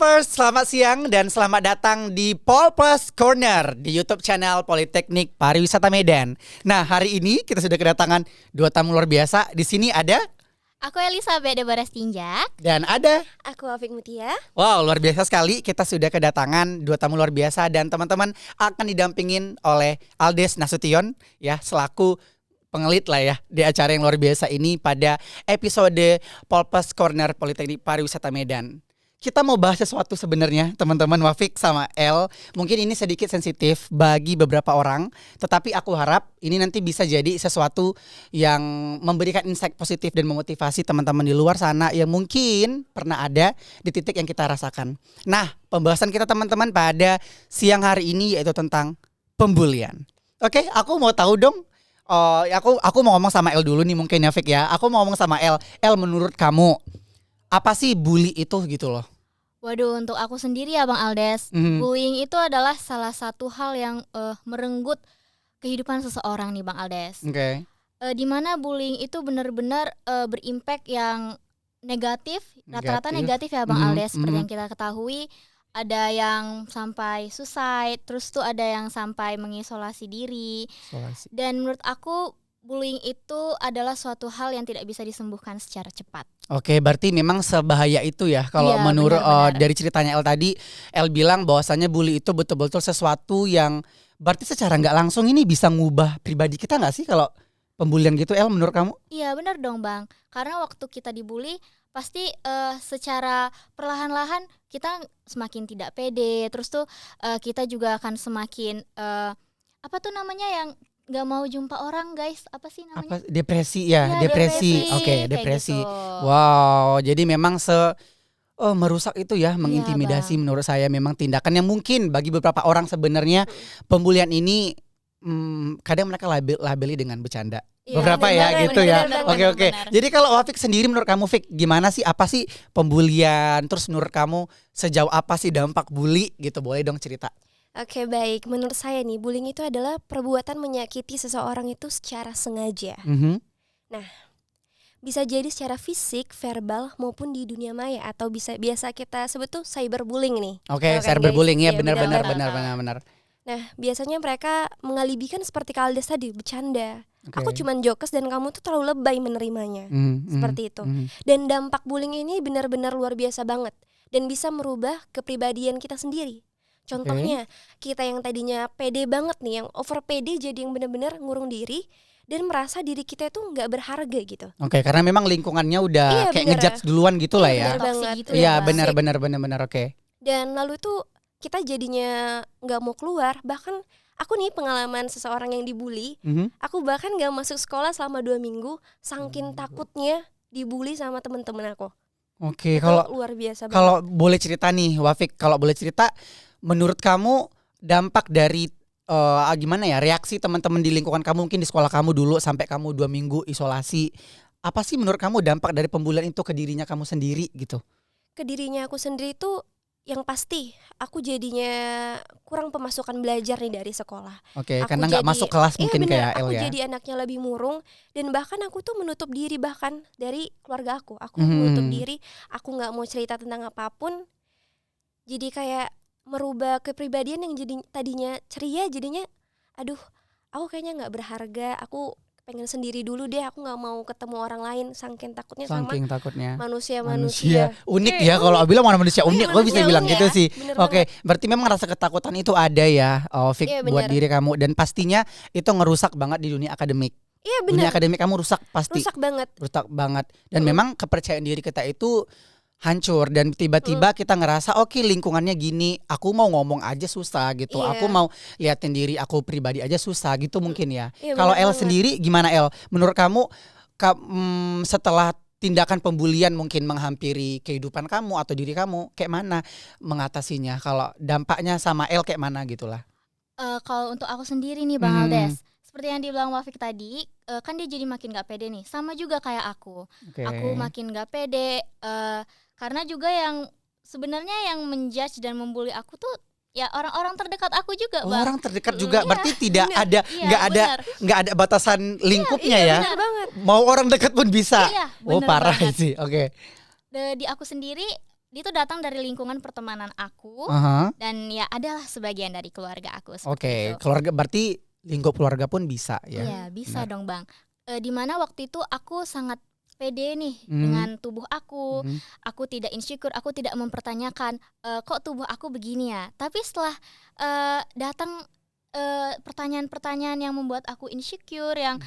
Polpers, selamat siang dan selamat datang di Polpers Corner di YouTube channel Politeknik Pariwisata Medan. Nah, hari ini kita sudah kedatangan dua tamu luar biasa. Di sini ada aku Elizabeth Debaras Tinjak. Dan ada Aku Afik Mutia. Wow, luar biasa sekali. Kita sudah kedatangan dua tamu luar biasa dan teman-teman akan didampingin oleh Aldes Nasution ya, selaku pengelit lah ya di acara yang luar biasa ini pada episode Polpers Corner Politeknik Pariwisata Medan. Kita mau bahas sesuatu sebenarnya teman-teman Wafik sama El. Mungkin ini sedikit sensitif bagi beberapa orang, tetapi aku harap ini nanti bisa jadi sesuatu yang memberikan insight positif dan memotivasi teman-teman di luar sana yang mungkin pernah ada di titik yang kita rasakan. Nah, pembahasan kita teman-teman pada siang hari ini yaitu tentang pembulian. Oke, aku mau tahu dong. Aku mau ngomong sama El dulu nih mungkin ya Fik ya. Aku mau ngomong sama El. El, menurut kamu apa sih bully itu gitu loh? Waduh, untuk aku sendiri ya Bang Aldes, bullying itu adalah salah satu hal yang merenggut kehidupan seseorang nih Bang Aldes. Oke. Dimana bullying itu benar-benar berimpact yang negatif, rata-rata negatif ya Bang Aldes. Seperti yang kita ketahui, ada yang sampai suicide, terus tuh ada yang sampai mengisolasi diri. Dan menurut aku bullying itu adalah suatu hal yang tidak bisa disembuhkan secara cepat. Oke, berarti memang sebahaya itu ya. Kalau menurut dari ceritanya El tadi, El bilang bahwasannya bully itu betul-betul sesuatu yang berarti secara nggak langsung ini bisa ngubah pribadi kita nggak sih kalau pembulian gitu, El, menurut kamu? Iya benar dong Bang, karena waktu kita dibully pasti secara perlahan-lahan kita semakin tidak pede. Terus tuh kita juga akan semakin apa tuh namanya yang nggak mau jumpa orang guys, apa sih namanya? Depresi ya, depresi. Oke, depresi. Gitu. Wow, jadi memang merusak itu ya, mengintimidasi. Menurut saya memang tindakan yang mungkin bagi beberapa orang sebenarnya pembulian ini kadang mereka labeli dengan bercanda. Beberapa ya gitu ya. Oke. Jadi kalau Wafik sendiri menurut kamu Fik, gimana sih, apa sih pembulian? Terus menurut kamu sejauh apa sih dampak bully gitu? Boleh dong cerita. Oke, baik. Menurut saya nih, bullying itu adalah perbuatan menyakiti seseorang itu secara sengaja. Nah, bisa jadi secara fisik, verbal, maupun di dunia maya, atau biasa kita sebut tuh cyberbullying nih. Oke, cyberbullying ya, benar. Nah, biasanya mereka mengalibikan seperti Kaldes tadi, bercanda. Aku cuman jokes dan kamu tuh terlalu lebay menerimanya. Seperti itu. Dan dampak bullying ini benar-benar luar biasa banget dan bisa merubah kepribadian kita sendiri. Contohnya, kita yang tadinya pede banget nih, yang over pede jadi yang benar-benar ngurung diri dan merasa diri kita itu nggak berharga gitu. Oke, karena memang lingkungannya udah kayak ngejudge duluan gitu lah ya. Iya, benar. Oke. Dan lalu tuh kita jadinya nggak mau keluar. Bahkan aku nih pengalaman seseorang yang dibully, aku bahkan nggak masuk sekolah selama 2 minggu, saking takutnya dibully sama teman-teman aku. Oke, luar biasa banget. Kalau boleh cerita nih, Wafik, menurut kamu dampak dari gimana ya, reaksi teman-teman di lingkungan kamu mungkin di sekolah kamu dulu sampai kamu 2 minggu isolasi, apa sih menurut kamu dampak dari pembulian itu ke dirinya kamu sendiri gitu? Ke dirinya aku sendiri itu yang pasti aku jadinya kurang pemasukan belajar nih dari sekolah. Oke, karena nggak masuk kelas mungkin kayak El ya. Aku jadi anaknya lebih murung dan bahkan aku tuh menutup diri bahkan dari keluarga aku. Aku menutup diri, aku nggak mau cerita tentang apapun. Jadi kayak merubah kepribadian yang jadi tadinya ceria jadinya aduh, aku kayaknya nggak berharga, aku pengen sendiri dulu deh, aku nggak mau ketemu orang lain saking takutnya sama manusia unik ya. Kalau bilang mana manusia unik, gue bisa bilang gitu sih. Oke, berarti memang rasa ketakutan itu ada ya, Fik, buat diri kamu, dan pastinya itu ngerusak banget di dunia akademik. Iya benar. Dunia akademik kamu rusak pasti. Rusak banget. Dan memang kepercayaan diri kita itu hancur dan tiba-tiba kita ngerasa oke, lingkungannya gini, aku mau ngomong aja susah gitu. Aku mau liatin diri aku pribadi aja susah gitu mungkin ya. Kalau El sendiri gimana El? Menurut kamu setelah tindakan pembulian mungkin menghampiri kehidupan kamu atau diri kamu, kayak mana mengatasinya? Kalau dampaknya sama El kayak mana gitulah? Kalau untuk aku sendiri nih Bang Aldes, seperti yang dibilang Wafik tadi, kan dia jadi makin gak pede nih. Sama juga kayak aku. Aku makin gak pede karena juga yang sebenarnya yang menjudge dan membuli aku tuh ya orang-orang terdekat aku juga, Bang. Orang terdekat juga, berarti tidak ada, nggak ada batasan lingkupnya ya. Benar banget. Mau orang dekat pun bisa. Iya, parah banget. sih. Oke. Di aku sendiri itu datang dari lingkungan pertemanan aku dan ya adalah sebagian dari keluarga aku. Oke, keluarga berarti lingkup keluarga pun bisa ya? Iya bisa dong Bang. Dimana waktu itu aku sangat pede nih dengan tubuh aku, aku tidak insecure, aku tidak mempertanyakan kok tubuh aku begini ya. Tapi setelah datang pertanyaan-pertanyaan yang membuat aku insecure, yang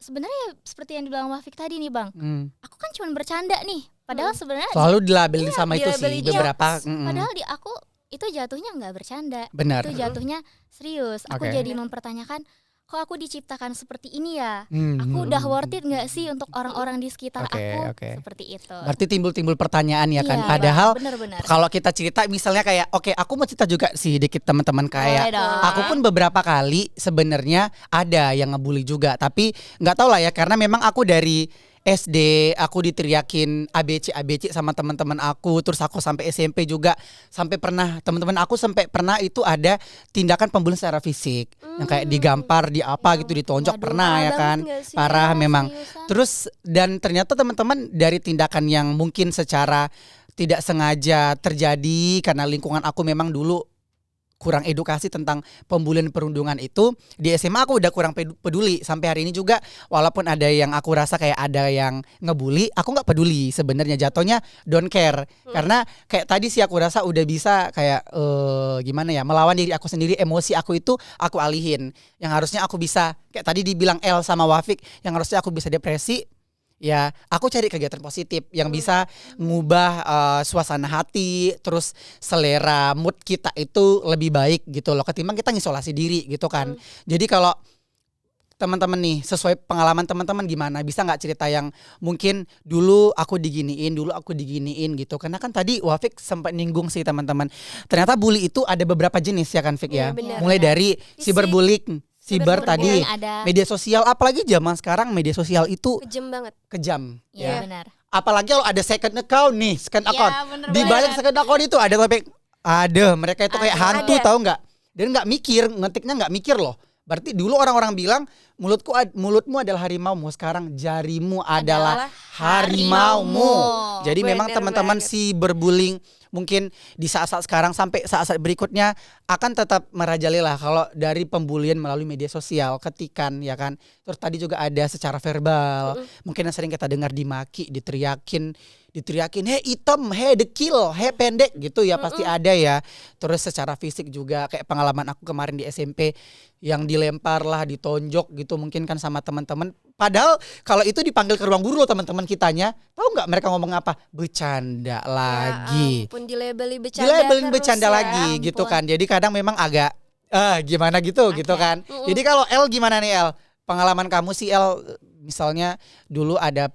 sebenarnya seperti yang dibilang Wafik tadi nih Bang, aku kan cuma bercanda nih, padahal sebenarnya selalu dilabeli sama itu sih beberapa. Padahal di aku itu jatuhnya nggak bercanda, benar. Itu jatuhnya serius. Aku jadi mempertanyakan, kok aku diciptakan seperti ini ya? Aku udah worth it nggak sih untuk orang-orang di sekitar aku? Seperti itu. Berarti timbul padahal ya kan. Padahal kalau kita cerita misalnya kayak aku mau cerita juga sih dikit teman-teman kayak aku pun beberapa kali sebenarnya ada yang ngebully juga, tapi nggak tahu lah ya karena memang aku dari SD aku diteriakin ABC sama teman-teman aku, terus aku sampai SMP juga sampai pernah teman-teman aku sampai pernah itu ada tindakan pembulian secara fisik yang kayak digampar, di apa gitu, ditonjok pernah ya kan, parah memang. Terus dan ternyata teman-teman dari tindakan yang mungkin secara tidak sengaja terjadi karena lingkungan aku memang dulu kurang edukasi tentang pembulian perundungan itu, di SMA aku udah kurang peduli sampai hari ini juga, walaupun ada yang aku rasa kayak ada yang ngebully, aku nggak peduli sebenarnya, jatuhnya don't care karena kayak tadi sih aku rasa udah bisa kayak gimana ya, melawan diri aku sendiri, emosi aku itu aku alihin, yang harusnya aku bisa kayak tadi dibilang El sama Wafik, yang harusnya aku bisa depresi, ya aku cari kegiatan positif yang bisa ngubah suasana hati, terus selera mood kita itu lebih baik gitu loh, ketimbang kita ngisolasi diri gitu kan. Jadi kalau teman-teman nih sesuai pengalaman teman-teman gimana, bisa nggak cerita yang mungkin dulu aku diginiin gitu, karena kan tadi Wafik sempat nyinggung sih teman-teman, ternyata bully itu ada beberapa jenis ya kan Fik ya, mulai dari cyberbullying, cyber tadi, media sosial, apalagi zaman sekarang media sosial itu kejam ya. Benar. Apalagi kalau ada second account nih, second account. Di balik second account itu ada topik, mereka itu kayak hantu tahu nggak? Dan nggak mikir, ngetiknya nggak mikir loh. Berarti dulu orang-orang bilang mulutmu adalah harimaumu, sekarang jarimu adalah harimaumu. Jadi memang teman-teman cyberbullying mungkin di saat-saat sekarang sampai saat-saat berikutnya akan tetap merajalela kalau dari pembulian melalui media sosial, ketikan ya kan. Terus tadi juga ada secara verbal, mungkin yang sering kita dengar dimaki, diteriakin, hei hitam, hei dekil, hei pendek gitu ya, pasti ada ya. Terus secara fisik juga kayak pengalaman aku kemarin di SMP yang dilempar lah, ditonjok gitu mungkin kan sama teman-teman. Padahal kalau itu dipanggil ke ruang guru loh teman-teman kitanya, tahu nggak mereka ngomong apa? Bercanda lagi. Ampun, dilabelin bercanda lagi gitu kan. Jadi kadang memang agak gimana gitu kan. Jadi kalau El gimana nih El? Pengalaman kamu sih El, misalnya dulu ada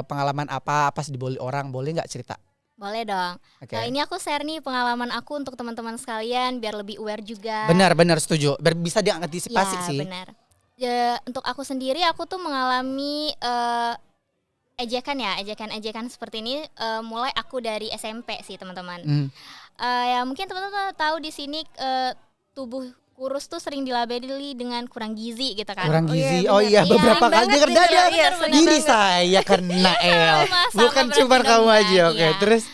pengalaman apa pas dibully orang, boleh nggak cerita? Boleh dong. Nah, ini aku share nih pengalaman aku untuk teman-teman sekalian biar lebih aware juga. Benar setuju. Biar bisa diantisipasi sih. Benar. Ya, untuk aku sendiri aku tuh mengalami ejekan seperti ini mulai aku dari SMP sih teman-teman. Ya mungkin teman-teman tahu di sini tubuh kurus tuh sering dilabeli dengan kurang gizi gitu kan. Kurang gizi. Beberapa kali dengar diri saya kena El. Bukan cuma kamu aja. Terus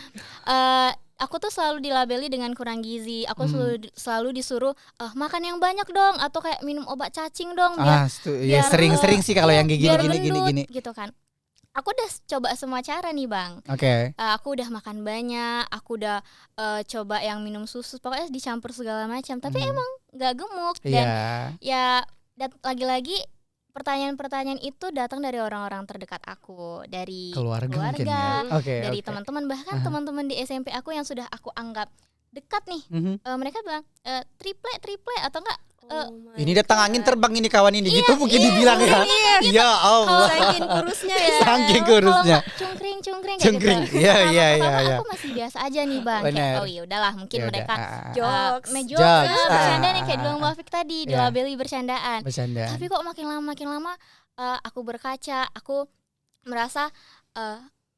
aku tuh selalu dilabeli dengan kurang gizi. Aku selalu disuruh makan yang banyak dong, atau kayak minum obat cacing dong biar sering sih kalau yang gini gitu kan. Aku udah coba semua cara nih Bang. Aku udah makan banyak, aku udah coba yang minum susu, pokoknya dicampur segala macam, tapi emang nggak gemuk. Dan lagi-lagi pertanyaan-pertanyaan itu datang dari orang-orang terdekat aku, dari keluarga dari teman-teman, bahkan teman-teman di SMP aku yang sudah aku anggap dekat nih. Mereka bilang triple atau enggak ini datang angin terbang ini kawan ini, gitu mungkin dibilang ya. Ya Allah. Saking kurusnya ya. Saking kurusnya. Cungkring kayak gitu. Iya. Aku masih biasa aja nih Bang. Kayak ya udahlah, mungkin mereka jokes, bercanda nih kayak bilang Wafik tadi, dilabeli bercandaan. Tapi kok makin lama aku berkaca, aku merasa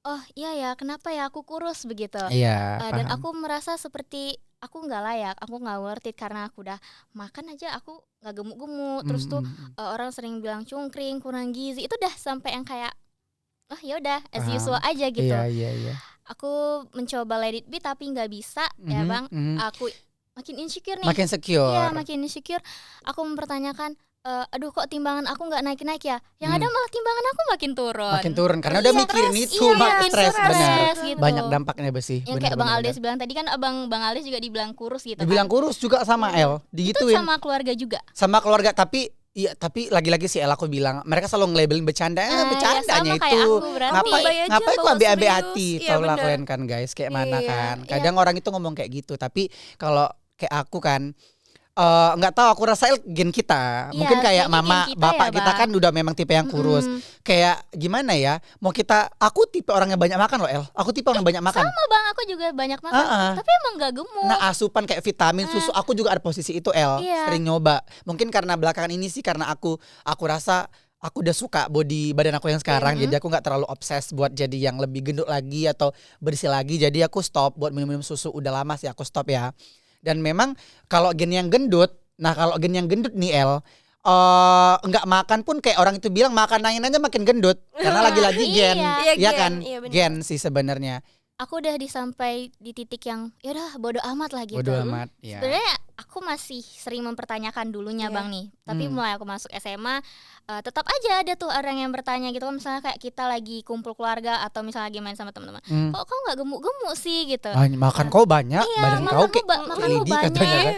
oh iya ya, kenapa ya aku kurus begitu. Dan aku merasa seperti aku nggak layak, aku nggak worth it karena aku udah makan aja aku nggak gemuk-gemuk. Terus tuh orang sering bilang cungkring, kurang gizi, itu udah sampai yang kayak ya udah as usual aja gitu. Aku mencoba let it be tapi nggak bisa ya Bang. Aku makin insecure nih. Makin secure. Iya, makin insecure. Aku mempertanyakan, aduh kok timbangan aku nggak naik-naik ya? Yang ada malah timbangan aku makin turun. Makin turun karena udah mikirin itu, makin stres benar. gitu. Banyak dampaknya sih. Yang kayak Bang Aldes bilang tadi kan Bang Aldes juga dibilang kurus gitu. Dibilang kurus juga sama El, digituin. Itu sama keluarga juga. Sama keluarga tapi iya, tapi lagi-lagi si El aku bilang mereka selalu nge-labelin bercanda, bercandanya ya itu. Ngapain Kok ambil hati? Iya, Tahu lah kalian kan guys, kayak mana kan. Kadang orang itu ngomong kayak gitu, tapi kalau kayak aku kan nggak tahu, aku rasa gen kita mungkin kayak mama bapak kita kan udah memang tipe yang kurus. Kayak gimana ya, aku tipe orang yang banyak makan loh El, aku tipe orang yang banyak makan. Sama Bang, aku juga banyak makan, tapi emang gak gemuk. Nah asupan kayak vitamin, susu, aku juga ada posisi itu El, sering nyoba. Mungkin karena belakangan ini sih karena aku rasa aku udah suka body badan aku yang sekarang, jadi aku nggak terlalu obses buat jadi yang lebih gendut lagi atau berisi lagi. Jadi aku stop buat minum susu, udah lama sih aku stop ya. Dan memang kalau gen yang gendut nih El, nggak makan pun kayak orang itu bilang makan nangin aja makin gendut karena lagi-lagi gen, iya kan, iya, gen sih sebenarnya. Aku udah sampai di titik yang yaudah bodo amat lah gitu. Bodo amat. Ya. Sebenarnya aku masih sering mempertanyakan dulunya Bang nih, tapi mulai aku masuk SMA tetap aja ada tuh orang yang bertanya gitu kan, misalnya kayak kita lagi kumpul keluarga atau misalnya lagi main sama teman-teman, kok kau nggak gemuk-gemuk sih gitu. Makan kau banyak, badan kau kayak makanmu banyak. Katanya, kan?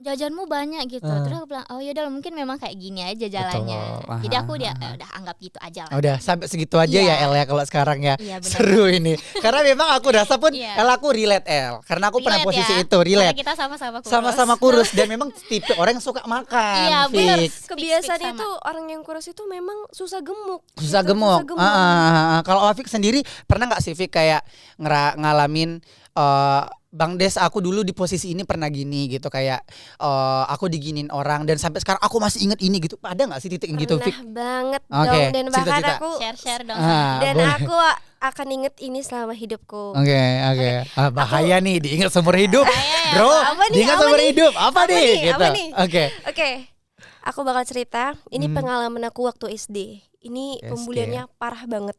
Jajanmu banyak gitu. Terus aku bilang, oh yaudah mungkin memang kayak gini aja jalannya. Jadi aku udah anggap gitu aja lah. Udah sampai segitu aja ya El ya kalau sekarang ya. Iya, seru ini. Karena memang aku rasa pun El aku relate El. Karena aku pernah posisi itu relate. Karena kita sama-sama kurus. Sama-sama kurus dan memang tipe orang yang suka makan. Iya benar. Kebiasaan itu orang yang kurus itu memang susah gemuk. Susah gemuk. Kalau Afik sendiri pernah nggak sih Fik kayak ngalamin Bang Des, aku dulu di posisi ini pernah gini gitu, kayak aku diginin orang dan sampai sekarang aku masih inget ini gitu. Ada nggak sih titik gitu, Fik? Pernah banget dong, dan bahkan aku share dong. Dan aku akan inget ini selama hidupku. Oke. Bahaya nih, diingat seumur hidup, bro. Diingat seumur hidup, apa nih? Gitu. Oke. Aku bakal cerita. Ini pengalaman aku waktu SD. Ini pembuliannya parah banget.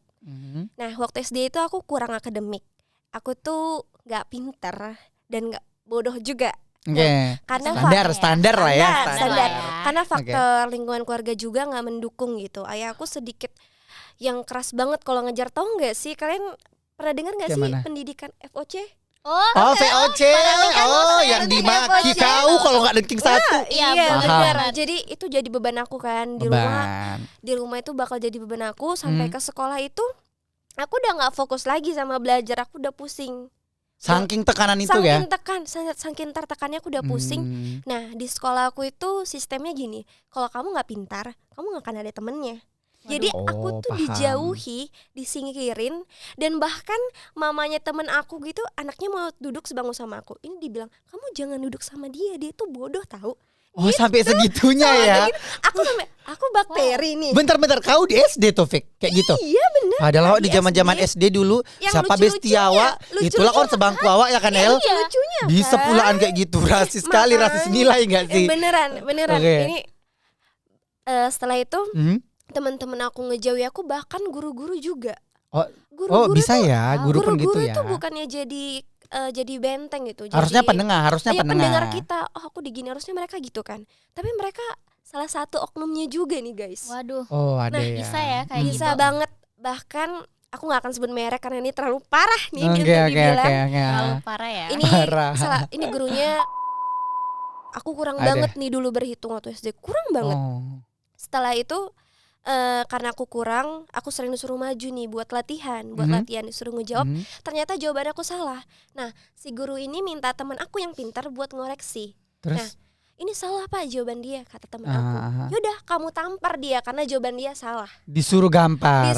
Nah, waktu SD itu aku kurang akademik. Aku tuh nggak pinter dan nggak bodoh juga. Karena standar lah ya. Standar. Karena faktor lingkungan keluarga juga nggak mendukung gitu. Ayah aku sedikit yang keras banget kalau ngejar. Tahu nggak sih kalian pernah dengar nggak sih pendidikan FOC? VOC. Yang dimaki kau kalau nggak ranking 1. Iya benar. Jadi itu jadi beban aku kan di rumah. Di rumah itu bakal jadi beban aku sampai ke sekolah itu. Aku udah nggak fokus lagi sama belajar. Aku udah pusing. Saking tekanan itu ya? Saking tertekannya aku udah pusing. Nah di sekolah aku itu sistemnya gini. Kalau kamu nggak pintar, kamu nggak akan ada temennya. Jadi aku tuh dijauhi, disingkirin. Dan bahkan mamanya temen aku gitu, anaknya mau duduk sebangku sama aku, ini dibilang, kamu jangan duduk sama dia tuh bodoh tahu. Oh gitu. Sampai segitunya ya. Aku bakteri nih. Bentar kau di SD tuh Fik kayak gitu. Iya benar. Padahal di zaman SD dulu siapa Bestiawa, itulah kan sebangku awak ya kan El. Lucunya bisa pulaan kayak gitu, rasis sekali, rasis nilai enggak sih? Beneran. Ini setelah itu teman-teman aku ngejauhi aku, bahkan guru-guru juga. Guru-guru bisa ya, guru pun gitu ya. Itu bukannya jadi benteng gitu. Harusnya pendengar, pendengar kita. Oh aku digini, harusnya mereka gitu kan. Tapi mereka salah satu oknumnya juga nih guys. Waduh. Ada ya. Bisa ya kayak bisa gitu. Banget. Bahkan aku nggak akan sebut merek karena ini terlalu parah nih. Terlalu parah ya. Ini gurunya. Aku kurang banget nih dulu berhitung waktu SD. Kurang banget. Setelah itu karena aku kurang, aku sering disuruh maju nih buat latihan, disuruh ngejawab. Ternyata jawaban aku salah. Nah, si guru ini minta teman aku yang pintar buat ngoreksi. Terus? Nah, ini salah Pak jawaban dia, kata teman aku. Yaudah, kamu tampar dia karena jawaban dia salah. Disuruh gampar.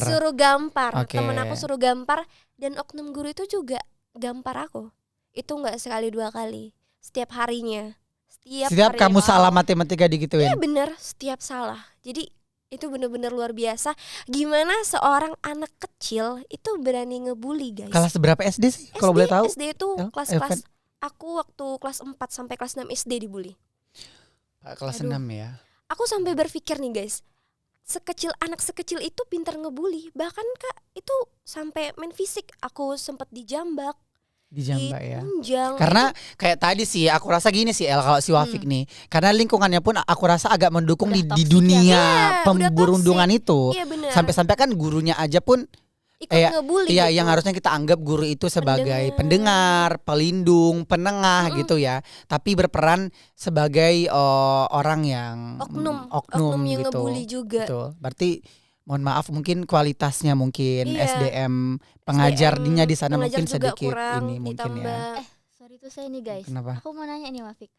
Teman aku suruh gampar, dan oknum guru itu juga gampar aku. Itu nggak sekali 2 kali, setiap harinya. Setiap kamu salah matematika digituin. Iya benar, setiap salah. Jadi itu benar-benar luar biasa. Gimana seorang anak kecil itu berani ngebully guys. Kelas berapa SD sih kalau boleh tahu? SD itu kelas aku waktu kelas 4 sampai kelas 6 SD dibully. Kelas 6 ya. Aku sampai berpikir nih guys, anak sekecil itu pintar ngebully. Bahkan Kak itu sampai main fisik. Aku sempat dijambak ya. Tunjang. Karena kayak tadi sih aku rasa gini sih El, kalau si Wafik nih, karena lingkungannya pun aku rasa agak mendukung di dunia pemberundungan itu. Iya, sampai-sampai kan gurunya aja pun ikut ngebully iya, gitu. yang harusnya kita anggap guru itu sebagai pendengar, pelindung, penengah gitu ya. Tapi berperan sebagai orang yang oknum yang gitu. ngebully juga. Betul. Berarti mohon maaf mungkin kualitasnya mungkin SDM pengajarnya di sana mungkin sedikit ini mungkin ya. Sorry tuh saya nih guys. Kenapa? Aku mau nanya nih Wafik.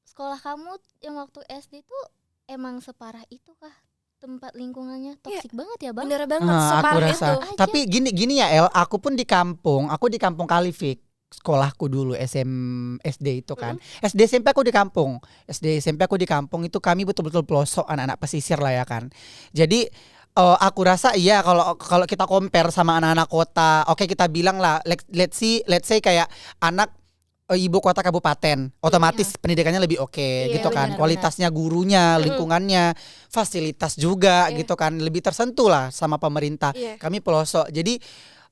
Sekolah kamu yang waktu SD tuh emang separah itu kah? Tempat lingkungannya toksik banget ya Bang? Bener banget, separah aku rasa. itu. Tapi gini ya El, aku pun di kampung, aku di kampung Kalifik. Sekolahku dulu SD itu kan. SD SMP aku di kampung. SD SMP aku di kampung itu kami betul-betul pelosok, anak-anak pesisir lah ya kan. Jadi aku rasa iya kalau kita compare sama anak-anak kota, oke kita bilang lah let's say kayak anak ibu kota kabupaten, otomatis pendidikannya lebih oke gitu kan. Kualitasnya gurunya, lingkungannya, fasilitas juga gitu kan, lebih tersentuh lah sama pemerintah. Kami pelosok. Jadi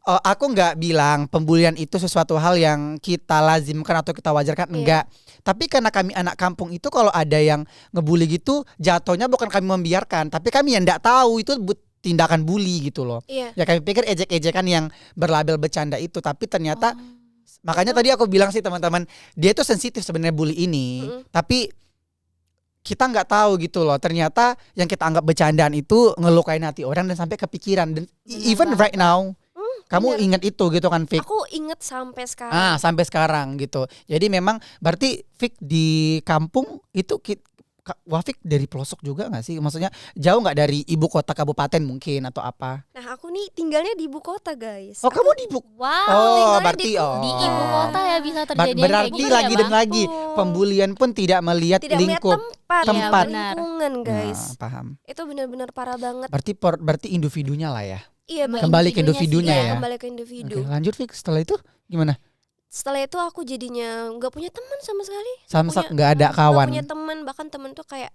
aku nggak bilang pembulian itu sesuatu hal yang kita lazimkan atau kita wajarkan, enggak. Tapi karena kami anak kampung itu kalau ada yang ngebully gitu, jatuhnya bukan kami membiarkan, tapi kami yang nggak tahu itu tindakan bully gitu loh. Ya kami pikir ejek-ejekan yang berlabel bercanda itu, tapi ternyata makanya tadi aku bilang sih teman-teman, dia itu sensitif sebenarnya bully ini, tapi kita nggak tahu gitu loh. Ternyata yang kita anggap bercandaan itu ngelukain hati orang dan sampai kepikiran. Dan even right now, kamu ingat itu gitu kan, Fik? Aku inget sampai sekarang. Sampai sekarang gitu. Jadi memang berarti Fik di kampung itu Wafik dari pelosok juga gak sih? Maksudnya jauh gak dari ibu kota kabupaten mungkin atau apa? Nah aku nih tinggalnya di ibu kota guys. Kamu di ibu? Wow. Berarti di ibu kota ya bisa terjadi berarti kayak gitu lagi ya, dan lagi pembulian pun tidak melihat lingkup tempat lingkungan guys. Paham. Itu benar-benar parah banget. Berarti individunya lah ya. Iya, kembali ke individunya ya. Kembali ke individu. Oke, lanjut Fik, setelah itu gimana? Setelah itu aku jadinya nggak punya teman sama sekali. Nggak ada kawan. Nggak punya teman, bahkan teman tuh kayak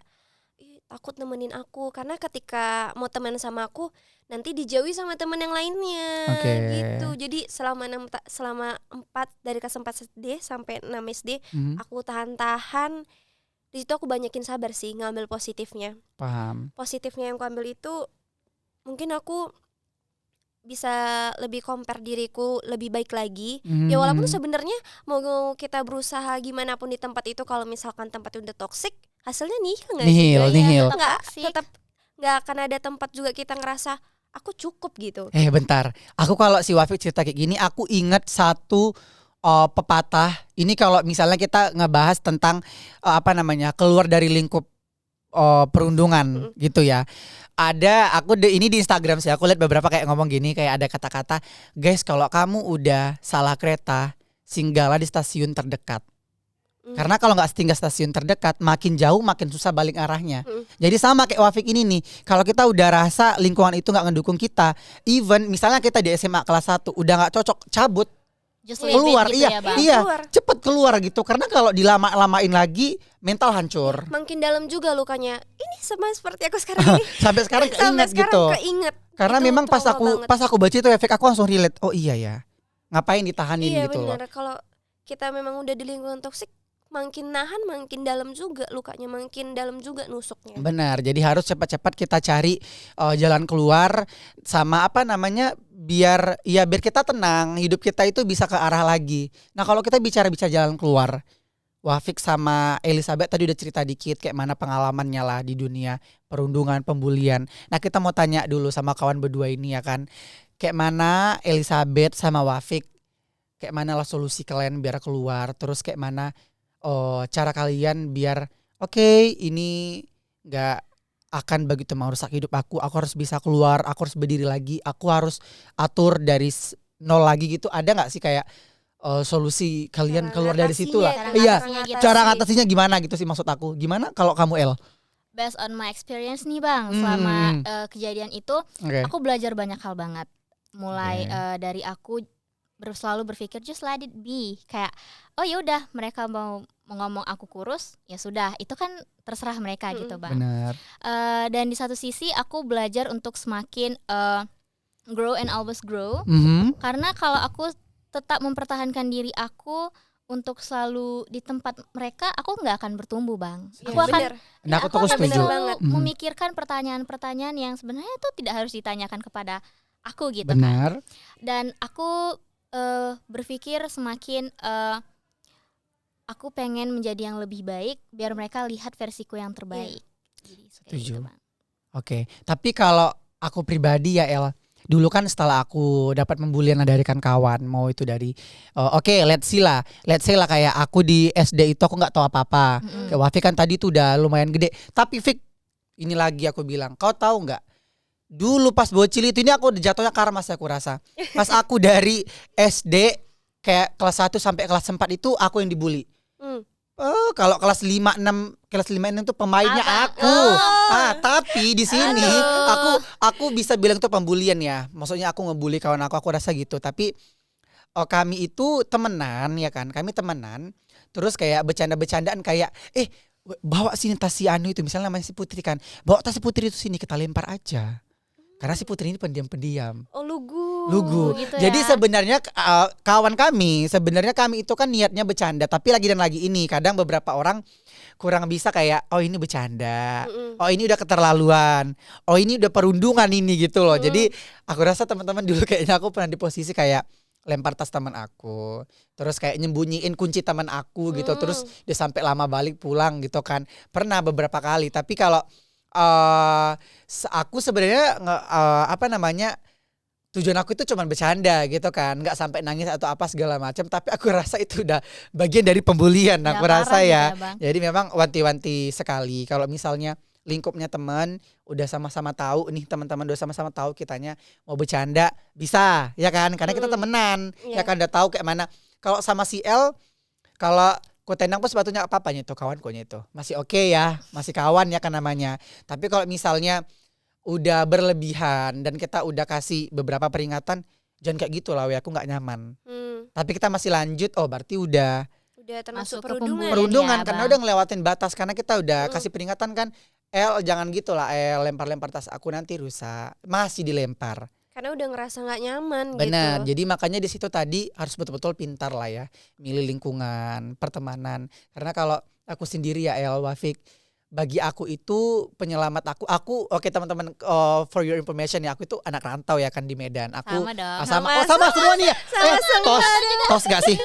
takut nemenin aku karena ketika mau teman sama aku nanti dijauhi sama teman yang lainnya gitu. Jadi selama 4 dari kelas 4 SD sampai 6 SD aku tahan-tahan. Di situ aku banyakin sabar sih, ngambil positifnya. Paham. Positifnya yang aku ambil itu mungkin aku bisa lebih compare diriku lebih baik lagi. Ya walaupun sebenarnya mau kita berusaha gimana pun di tempat itu, kalau misalkan tempat itu udah toksik, hasilnya nihil. Tetap nggak akan ada tempat juga kita ngerasa aku cukup gitu. Bentar, aku kalau si Wafik cerita kayak gini, aku ingat satu pepatah. Ini kalau misalnya kita ngebahas tentang keluar dari lingkup perundungan gitu ya. Ada ini di Instagram sih, aku lihat beberapa kayak ngomong gini, kayak ada kata-kata, guys kalau kamu udah salah kereta, singgahlah di stasiun terdekat. Karena kalau nggak tinggal stasiun terdekat, makin jauh makin susah balik arahnya. Jadi sama kayak Wafik ini nih, kalau kita udah rasa lingkungan itu nggak ngedukung kita, even misalnya kita di SMA kelas 1 udah nggak cocok, cabut. Keluar gitu ya, cepet keluar gitu. Karena kalau dilama-lamain lagi mental hancur. Makin dalam juga lukanya. Ini sama seperti aku sekarang ini. Sampai sekarang keinget gitu. Karena itu memang pas aku baca itu efek, aku langsung relate. Oh iya ya, ngapain ditahanin gitu loh. Iya benar, kalau kita memang udah di lingkungan toksik, makin nahan makin dalam juga lukanya, makin dalam juga nusuknya. Benar, jadi harus cepat-cepat kita cari jalan keluar sama biar kita tenang, hidup kita itu bisa ke arah lagi. Nah kalau kita bicara jalan keluar, Wafik sama Elizabeth tadi udah cerita dikit kayak mana pengalamannya lah di dunia perundungan, pembulian. Nah kita mau tanya dulu sama kawan berdua ini ya kan, kayak mana Elizabeth sama Wafik, kayak mana lah solusi kalian biar keluar, terus kayak mana cara kalian biar ini gak akan begitu merusak hidup aku harus bisa keluar, aku harus berdiri lagi, aku harus atur dari nol lagi gitu. Ada gak sih kayak solusi kalian keluar dari situ lah? Iya, cara ngatasinya gimana gitu sih maksud aku. Gimana kalau kamu El? Based on my experience nih Bang, selama kejadian itu aku belajar banyak hal banget. Mulai dari aku selalu berpikir just let it be, kayak ya udah mereka mau ngomong aku kurus, ya sudah, itu kan terserah mereka gitu Bang. Benar. Dan di satu sisi aku belajar untuk semakin grow and always grow. Karena kalau aku tetap mempertahankan diri aku untuk selalu di tempat mereka, aku nggak akan bertumbuh Bang. Iya, Aku akan bener. Nah, aku tuh setuju. selalu memikirkan pertanyaan-pertanyaan yang sebenarnya itu tidak harus ditanyakan kepada aku gitu Benar. kan. Dan aku berpikir semakin aku pengen menjadi yang lebih baik biar mereka lihat versiku yang terbaik. Jadi, kayak Setuju. gitu, Bang. Oke, tapi kalau aku pribadi ya El, dulu kan setelah aku dapat pembulian dari kan kawan, mau itu dari let's say lah kayak aku di SD itu aku nggak tahu apa-apa. Kayak Wafi kan tadi tuh udah lumayan gede. Tapi Fik, ini lagi aku bilang, kau tahu nggak? Dulu pas bocil itu ini aku jatuhnya karma sih aku rasa. Pas aku dari SD kayak kelas 1 sampai kelas 4 itu aku yang dibully. Kalau kelas 5 6 itu pemainnya aku. Tapi di sini aku bisa bilang itu pembulian ya. Maksudnya aku ngebully kawan aku rasa gitu. Tapi kami itu temenan ya kan. Kami temenan. Terus kayak bercanda-bercandaan kayak bawa sini tas si Anu itu, misalnya namanya si Putri kan. Bawa tas si Putri itu sini, kita lempar aja. Karena si Putri ini pendiam-pendiam. Oh, lugu gitu Jadi ya. sebenarnya kawan kami itu kan niatnya bercanda, tapi lagi dan lagi ini kadang beberapa orang kurang bisa kayak ini bercanda. Oh ini udah keterlaluan. Oh ini udah perundungan ini gitu loh. Jadi aku rasa teman-teman dulu kayaknya aku pernah di posisi kayak lempar tas teman aku, terus kayak nyembunyiin kunci teman aku gitu, terus dia sampai lama balik pulang gitu kan. Pernah beberapa kali, tapi kalau aku sebenarnya tujuan aku itu cuma bercanda gitu kan, nggak sampai nangis atau apa segala macam. Tapi aku rasa itu udah bagian dari pembulian. Ya, Aku rasa ya. Bang. Jadi memang wanti-wanti sekali. Kalau misalnya lingkupnya teman udah sama-sama tahu nih, teman-teman udah sama-sama tahu kitanya mau bercanda bisa, ya kan? Karena kita temenan, ya kan, udah tahu kayak mana. Kalau sama si L, kalau ku tendang pun sepatunya apa-apanya itu kawankunya itu masih oke ya, masih kawan ya kan namanya. Tapi kalau misalnya udah berlebihan dan kita udah kasih beberapa peringatan, jangan kayak gitu lah, aku nggak nyaman. Tapi kita masih lanjut, berarti udah termasuk masuk ke perundungan ya, karena udah ngelewatin batas, karena kita udah kasih peringatan kan, jangan gitu lah, lempar-lempar tas aku nanti rusak, masih dilempar. Karena udah ngerasa nggak nyaman. Benar, gitu. jadi makanya di situ tadi harus betul-betul pintar lah ya, milih lingkungan, pertemanan. Karena kalau aku sendiri ya Wafik, bagi aku itu penyelamat aku oke teman-teman, for your information ya, aku itu anak rantau ya kan di Medan. Aku Sama dong. sama semua nih ya. Tos gak sih?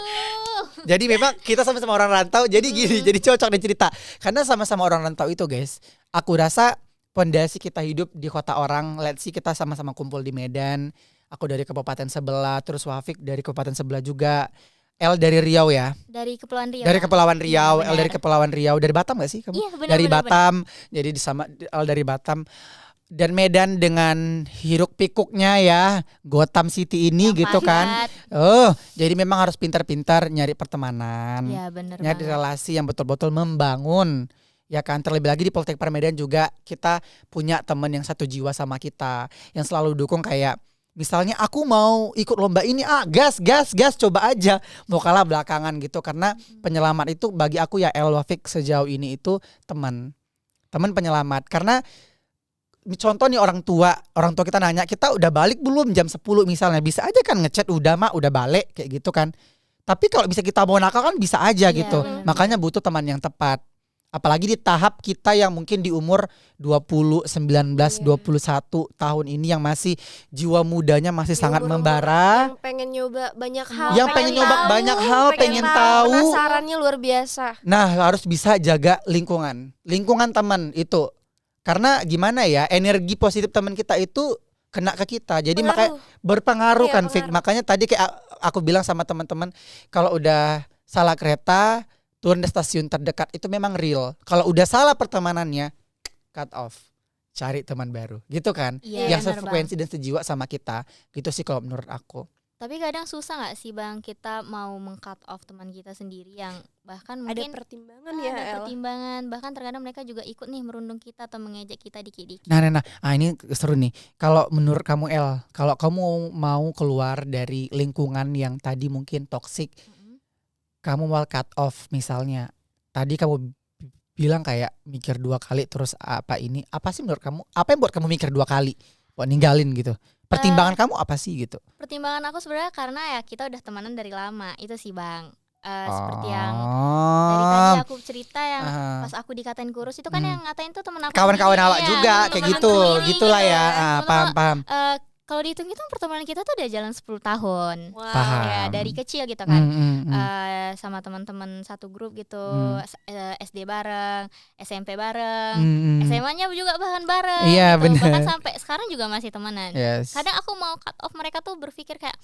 Jadi memang kita sama-sama orang rantau, jadi gini, jadi cocok nih cerita. Karena sama-sama orang rantau itu guys, aku rasa pondasi kita hidup di kota orang. Let's see, kita sama-sama kumpul di Medan. Aku dari kabupaten sebelah, terus Wafik dari kabupaten sebelah juga. El dari Riau ya. Dari Kepulauan Riau. Dari Kepulauan Riau, Ya, El dari Kepulauan Riau. Dari Batam gak sih kamu? Iya, benar, dari benar, Batam. Jadi sama El dari Batam. Dan Medan dengan hiruk pikuknya ya, Gotham City ini Yang gitu padat. kan. Jadi memang harus pintar-pintar nyari pertemanan. Ya, benar Nyari banget. relasi yang betul-betul membangun. Ya kan, terlebih lagi di Poltek Medan juga kita punya teman yang satu jiwa sama kita, yang selalu dukung. Kayak misalnya aku mau ikut lomba ini, gas coba aja, mau kalah belakangan gitu. Karena penyelamat itu bagi aku ya El Wafik sejauh ini itu teman penyelamat. Karena contoh nih, orang tua kita nanya, kita udah balik belum jam 10 misalnya, bisa aja kan ngechat udah balik kayak gitu kan. Tapi kalau bisa kita mau nakal kan bisa aja gitu. bener. Makanya butuh teman yang tepat. Apalagi di tahap kita yang mungkin di umur 20, 19, 21 tahun ini, yang masih jiwa mudanya masih sangat membara. Yang pengen nyoba banyak hal. Yang pengen nyoba banyak hal, pengen tahu. Penasarannya luar biasa. Nah, harus bisa jaga lingkungan teman itu. Karena gimana ya, energi positif teman kita itu kena ke kita. Jadi makanya berpengaruh kan, Fik. Makanya tadi kayak aku bilang sama teman-teman, kalau udah salah kereta, turun di stasiun terdekat itu memang real. Kalau udah salah pertemanannya, cut off. Cari teman baru. Gitu kan? Iya, yang benar, sefrekuensi dan sejiwa sama kita. Gitu sih kalau menurut aku. Tapi kadang susah gak sih Bang, kita mau meng-cut off teman kita sendiri yang bahkan mungkin ada pertimbangan ya, ada El. pertimbangan, bahkan terkadang mereka juga ikut nih merundung kita atau mengejek kita dikit-dikit. Nah, ini seru nih. Kalau menurut kamu El, kalau kamu mau keluar dari lingkungan yang tadi mungkin toksik, kamu mau cut off misalnya, tadi kamu bilang kayak mikir 2 kali terus apa sih menurut kamu? Apa yang buat kamu mikir 2 kali buat ninggalin gitu? Pertimbangan kamu apa sih gitu? Pertimbangan aku sebenarnya karena ya kita udah temenan dari lama itu sih Bang. Seperti yang dari tadi aku cerita yang pas aku dikatain kurus itu kan yang ngatain tuh temen aku kawan-kawan awak ya, juga kayak gitu gitulah ya. Paham. Kalau dihitung-hitung pertemanan kita tuh udah jalan 10 tahun. Wow. Paham. Ya dari kecil gitu kan. Sama teman-teman satu grup gitu, SD bareng, SMP bareng, SMA-nya juga bahkan bareng Iya, gitu. bener. Bahkan sampai sekarang juga masih temenan. Yes. Kadang aku mau cut off mereka tuh berpikir kayak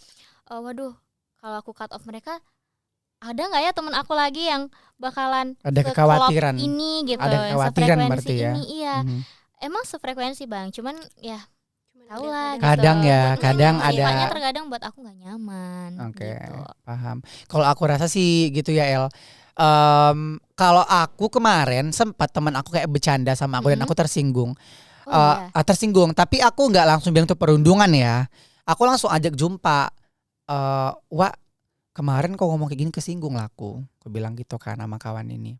waduh, kalau aku cut off mereka ada nggak ya teman aku lagi yang bakalan Ada kekhawatiran ini gitu, ada kekhawatiran berarti ya. ini, iya. Emang sefrekuensi Bang, cuman ya tahu lah gitu. Kadang ada sifatnya terkadang buat aku nggak nyaman. Oke, Gitu. paham. Kalau aku rasa sih gitu ya El. Kalau aku kemarin sempat teman aku kayak bercanda sama aku dan aku tersinggung. Tersinggung, tapi aku nggak langsung bilang itu perundungan ya. Aku langsung ajak jumpa. Wak, kemarin kau ngomong kayak gini kesinggung lah aku bilang gitu kan sama kawan ini.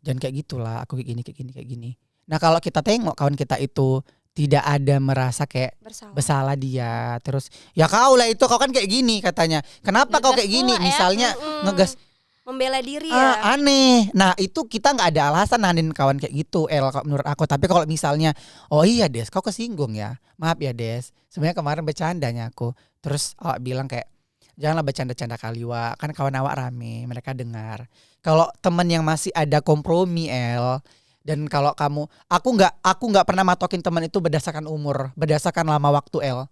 Jangan kayak gitulah, aku kayak gini. Nah kalau kita tengok kawan kita itu tidak ada merasa kayak bersalah dia, terus ya kau lah itu kau kan kayak gini katanya. Kenapa kau kayak gini? Misalnya ngegas, membela diri ya. Aneh. Nah itu kita nggak ada alasan nanin kawan kayak gitu, El, menurut aku. Tapi kalau misalnya, oh iya Des, kau kesinggung ya. Maaf ya Des. Sebenarnya kemarin bercandanya aku. Terus awak bilang kayak janganlah bercanda-canda kali Wak. Kan kawan awak rame, mereka dengar. Kalau teman yang masih ada kompromi El. Dan kalau kamu, aku nggak pernah matokin teman itu berdasarkan umur, berdasarkan lama waktu El.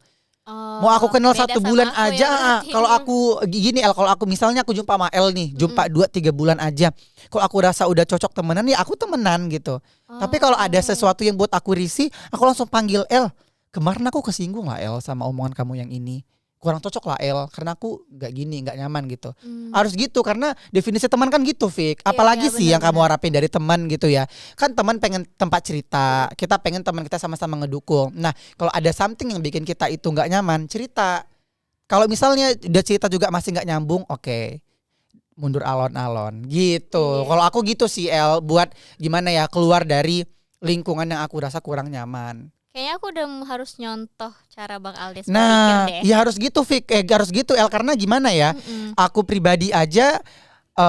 Mau aku kenal 1 bulan aja, kalau aku gini El, kalau aku misalnya aku jumpa sama El nih, jumpa 2-3 bulan aja, kalau aku rasa udah cocok temenan ya aku temenan gitu. Tapi kalau ada sesuatu yang buat aku risih, aku langsung panggil El. Kemarin aku kesinggung lah El sama omongan kamu yang ini. Kurang cocok lah El, karena aku gak nyaman gitu. Harus gitu, karena definisi teman kan gitu Fik. Apalagi sih yang kamu harapin dari teman gitu ya. Kan teman pengen tempat cerita, kita pengen teman kita sama-sama ngedukung. Nah kalau ada something yang bikin kita itu gak nyaman, cerita. Kalau misalnya udah cerita juga masih gak nyambung, oke, mundur alon-alon gitu. Kalau aku gitu sih El, buat gimana ya, keluar dari lingkungan yang aku rasa kurang nyaman. Kayaknya aku udah harus nyontoh cara Bang Aldes Nah, berpikir deh. ya harus gitu Fik, harus gitu El, karena gimana ya? Aku pribadi aja